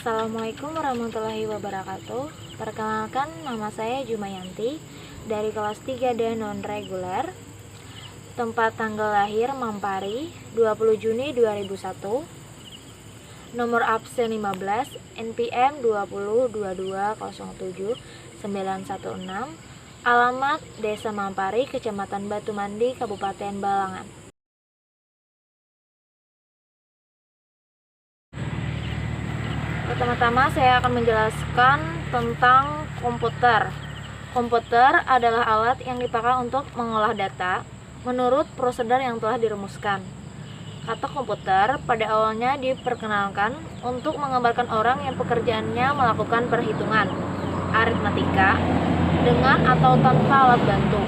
Assalamualaikum warahmatullahi wabarakatuh. Perkenalkan, nama saya Jumayanti dari kelas 3D non-reguler. Tempat tanggal lahir Mampari 20 Juni 2001. Nomor absen 15, NPM 2022079916. Alamat Desa Mampari, Kecamatan Batu Mandi, Kabupaten Balangan. Pertama-tama saya akan menjelaskan tentang komputer. Komputer adalah alat yang dipakai untuk mengolah data menurut prosedur yang telah dirumuskan. Kata komputer pada awalnya diperkenalkan untuk menggambarkan orang yang pekerjaannya melakukan perhitungan, aritmatika, dengan atau tanpa alat bantu.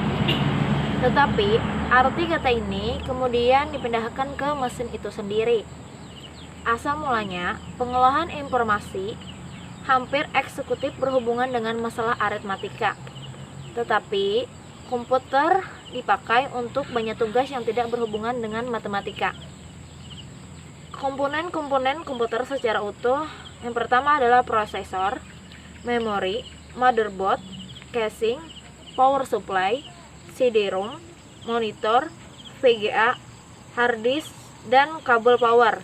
Tetapi arti kata ini kemudian dipindahkan ke mesin itu sendiri. Asal mulanya, pengolahan informasi hampir eksekutif berhubungan dengan masalah aritmatika. Tetapi, komputer dipakai untuk banyak tugas yang tidak berhubungan dengan matematika. Komponen-komponen komputer secara utuh, yang pertama adalah prosesor, memori, motherboard, casing, power supply, CD-ROM, monitor, VGA, hard disk, dan kabel power.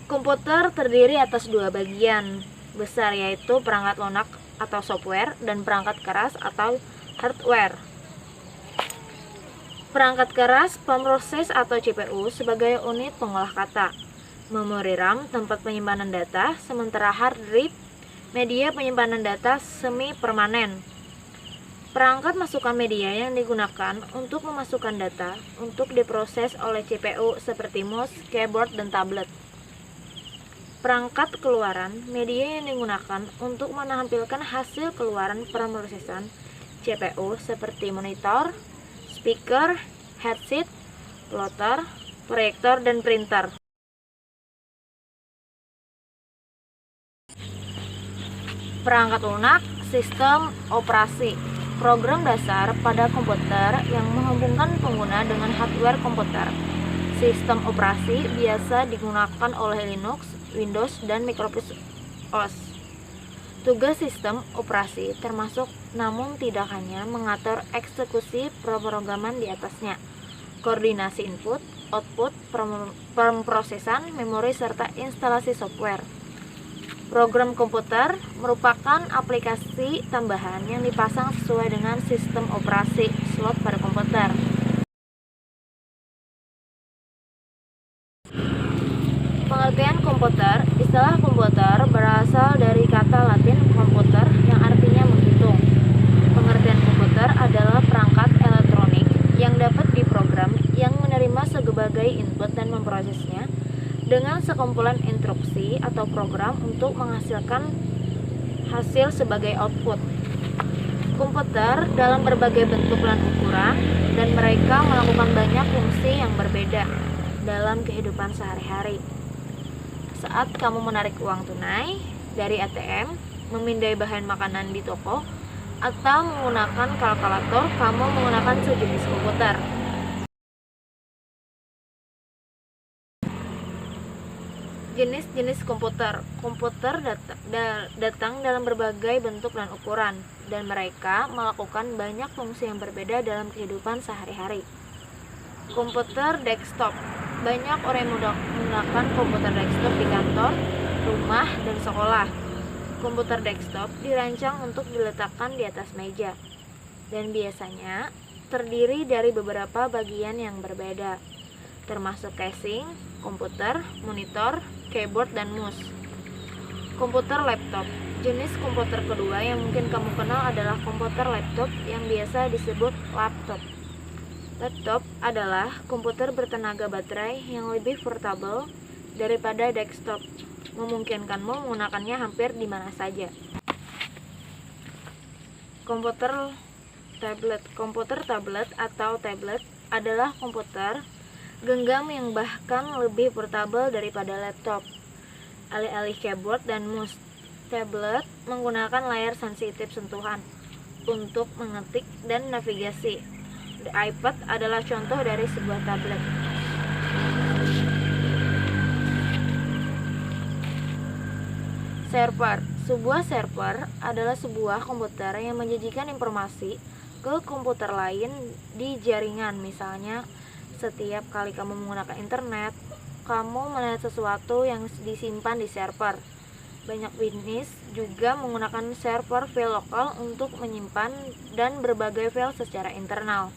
Komputer terdiri atas dua bagian besar, yaitu perangkat lunak atau software dan perangkat keras atau hardware. Perangkat keras pemroses atau CPU sebagai unit pengolah kata, memori RAM tempat penyimpanan data, sementara hard drive media penyimpanan data semi permanen. Perangkat masukan media yang digunakan untuk memasukkan data untuk diproses oleh CPU seperti mouse, keyboard, dan tablet. Perangkat keluaran media yang digunakan untuk menampilkan hasil keluaran pemrosesan CPU seperti monitor, speaker, headset, plotter, proyektor, dan printer. Perangkat lunak, sistem operasi, program dasar pada komputer yang menghubungkan pengguna dengan hardware komputer. Sistem operasi biasa digunakan oleh Linux, Windows, dan Microsoft OS. Tugas sistem operasi termasuk namun tidak hanya mengatur eksekusi pemrograman di atasnya, koordinasi input, output, pemrosesan, memori, serta instalasi software. Program komputer merupakan aplikasi tambahan yang dipasang sesuai dengan sistem operasi slot pada komputer. Pengertian komputer. Istilah komputer berasal dari kata Latin computer yang artinya menghitung. Pengertian komputer adalah perangkat elektronik yang dapat diprogram yang menerima sebagai input dan memprosesnya dengan sekumpulan instruksi atau program untuk menghasilkan hasil sebagai output. Komputer dalam berbagai bentuk dan ukuran, dan mereka melakukan banyak fungsi yang berbeda dalam kehidupan sehari-hari. Saat kamu menarik uang tunai dari ATM, memindai bahan makanan di toko, atau menggunakan kalkulator, kamu menggunakan sejenis komputer. Jenis-jenis komputer. Komputer datang dalam berbagai bentuk dan ukuran, dan mereka melakukan banyak fungsi yang berbeda dalam kehidupan sehari-hari. Komputer desktop. Banyak orang yang menggunakan komputer desktop di kantor, rumah, dan sekolah. Komputer desktop dirancang untuk diletakkan di atas meja, dan biasanya terdiri dari beberapa bagian yang berbeda, termasuk casing, komputer, monitor, keyboard, dan mouse. Komputer laptop. Jenis komputer kedua yang mungkin kamu kenal adalah komputer laptop yang biasa disebut laptop. Laptop adalah komputer bertenaga baterai yang lebih portable daripada desktop, memungkinkanmu menggunakannya hampir di mana saja. Komputer tablet. Komputer tablet atau tablet adalah komputer genggam yang bahkan lebih portable daripada laptop. Alih-alih keyboard dan mouse, tablet menggunakan layar sensitif sentuhan untuk mengetik dan navigasi. The iPad adalah contoh dari sebuah tablet. Server. Sebuah server adalah sebuah komputer yang menyajikan informasi ke komputer lain di jaringan. Misalnya, setiap kali kamu menggunakan internet, kamu melihat sesuatu yang disimpan di server. Banyak bisnis juga menggunakan server file lokal untuk menyimpan dan berbagai file secara internal.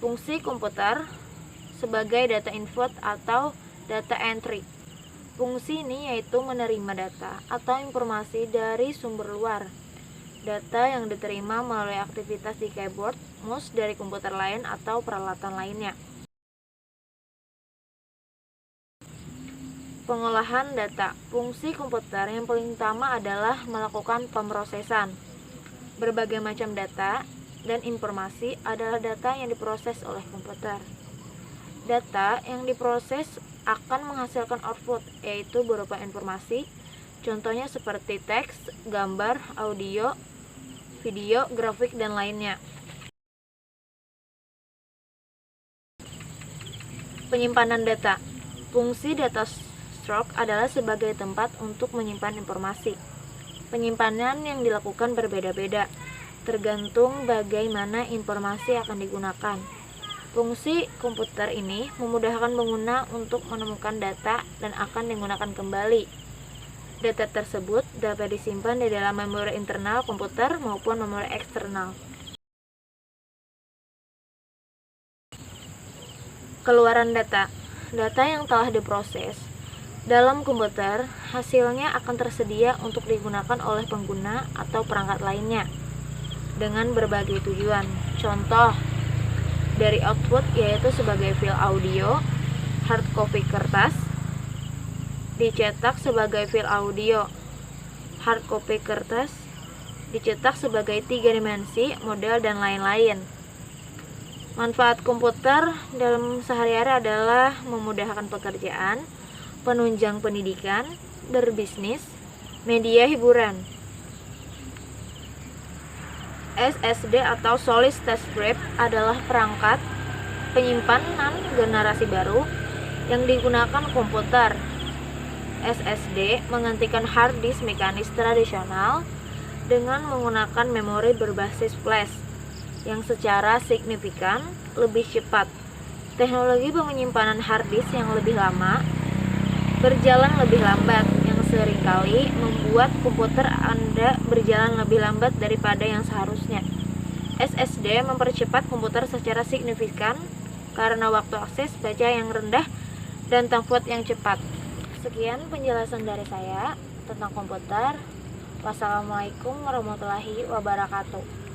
Fungsi komputer sebagai data input atau data entry. Fungsi ini yaitu menerima data atau informasi dari sumber luar. Data yang diterima melalui aktivitas di keyboard, mouse dari komputer lain atau peralatan lainnya. Pengolahan data. Fungsi komputer yang paling utama adalah melakukan pemrosesan. Berbagai macam data dan informasi adalah data yang diproses oleh komputer. Data yang diproses akan menghasilkan output, yaitu berupa informasi, contohnya seperti teks, gambar, audio, video, grafik, dan lainnya. Penyimpanan data. Fungsi data stock adalah sebagai tempat untuk menyimpan informasi. Penyimpanan yang dilakukan berbeda-beda, tergantung bagaimana informasi akan digunakan. Fungsi komputer ini memudahkan pengguna untuk menemukan data dan akan digunakan kembali. Data tersebut dapat disimpan di dalam memori internal komputer maupun memori eksternal. Keluaran data. Data yang telah diproses dalam komputer, hasilnya akan tersedia untuk digunakan oleh pengguna atau perangkat lainnya dengan berbagai tujuan. Contoh dari output yaitu sebagai file audio, hard copy kertas, dicetak sebagai file audio, hard copy kertas, dicetak sebagai 3 dimensi, model, dan lain-lain. Manfaat komputer dalam sehari-hari adalah memudahkan pekerjaan, penunjang pendidikan, berbisnis, media hiburan. SSD atau Solid State Drive adalah perangkat penyimpanan generasi baru yang digunakan komputer. SSD menggantikan hard disk mekanis tradisional dengan menggunakan memori berbasis flash yang secara signifikan lebih cepat. Teknologi penyimpanan hard disk yang lebih lama berjalan lebih lambat, yang seringkali membuat komputer Anda berjalan lebih lambat daripada yang seharusnya. SSD mempercepat komputer secara signifikan karena waktu akses baca yang rendah dan throughput yang cepat. Sekian penjelasan dari saya tentang komputer. Wassalamualaikum warahmatullahi wabarakatuh.